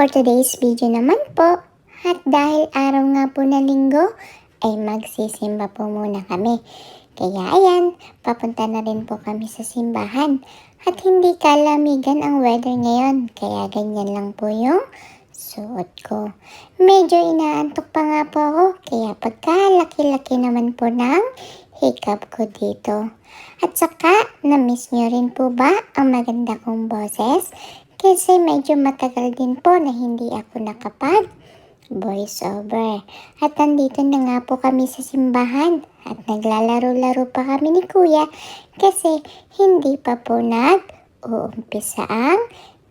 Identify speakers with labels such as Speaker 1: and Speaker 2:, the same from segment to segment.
Speaker 1: For today's video naman po, at dahil araw nga po na linggo, ay magsisimba po muna kami. Kaya ayan, papunta na rin po kami sa simbahan. At hindi kalamigan ang weather ngayon, kaya ganyan lang po yung suot ko. Medyo inaantok pa nga po ako, kaya pagkalaki-laki naman po ng hikap ko dito. At saka, na-miss nyo rin po ba ang maganda kong boses? Kasi medyo matagal din po na hindi ako nakapag voice over. At nandito na nga po kami sa simbahan at naglalaro-laro pa kami ni Kuya kasi hindi pa po nag-uumpisa ang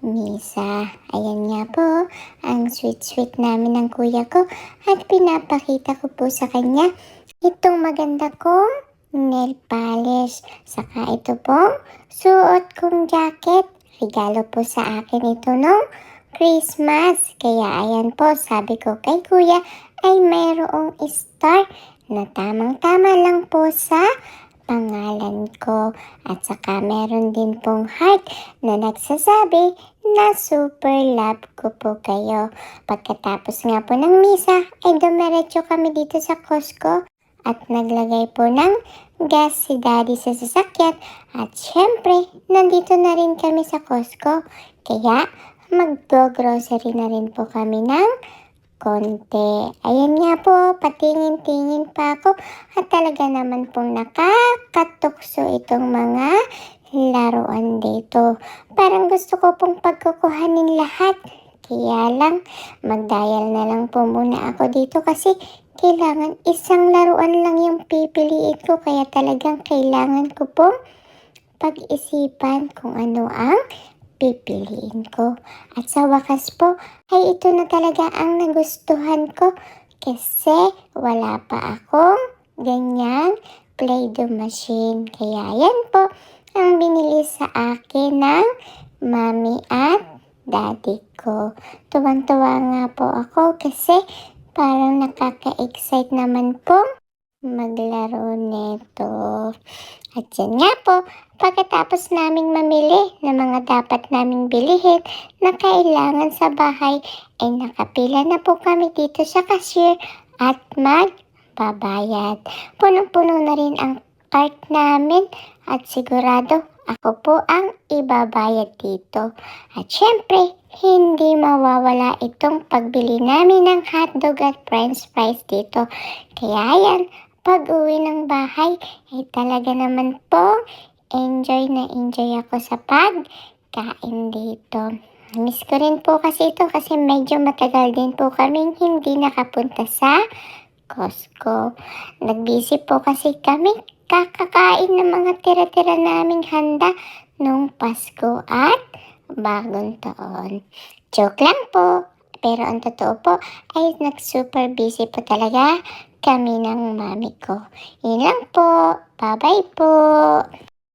Speaker 1: misa. Ayan nga po ang sweet-sweet namin ng Kuya ko at pinapakita ko po sa kanya itong maganda kong nail polish. Saka ito pong suot kong jacket. Regalo po sa akin ito nung Christmas. Kaya ayan po, sabi ko kay Kuya ay mayroong star na tamang-tama lang po sa pangalan ko. At saka meron din pong heart na nagsasabi na super love ko po kayo. Pagkatapos nga po ng misa ay dumiretso kami dito sa Costco at naglagay po ng gas si Daddy sa sasakyan. At syempre, nandito na rin kami sa Costco. Kaya, mag-grocery na rin po kami ng konti. Ayan nga po, patingin-tingin pa ako. At talaga naman pong nakakatukso itong mga laruan dito. Parang gusto ko pong pagkukuhanin lahat. Kaya lang, mag-dial na lang po muna ako dito kasi kailangan isang laruan lang yung pipiliin ko. Kaya talagang kailangan ko pong pag-isipan kung ano ang pipiliin ko. At sa wakas po, ay ito na talaga ang nagustuhan ko. Kasi wala pa akong ganyan Play-Doh machine. Kaya yan po ang binili sa akin ng mami at daddy ko. Tuwang-tuwa nga po ako kasi parang nakaka-excite naman po maglaro nito. At yan nga po, pagkatapos naming mamili ng mga dapat naming bilihin na kailangan sa bahay, ay nakapila na po kami dito sa cashier at magbabayad. Punong-puno na rin ang cart namin at sigurado ako po ang ibabayad dito. At syempre, hindi mawawala itong pagbili namin ng hotdog at french fries dito. Kaya yan, pag-uwi ng bahay, ay talaga naman po, enjoy na enjoy ako sa pagkain dito. Miss ko rin po kasi ito kasi medyo matagal din po kaming hindi nakapunta sa Costco. Nagbisi po kasi kami kakakain ng mga tira-tira naming handa nung Pasko at Bagong Taon. Joke lang po. Pero ang totoo po ay nag-super busy po talaga kami ng mami ko. Yun lang po. Bye-bye po.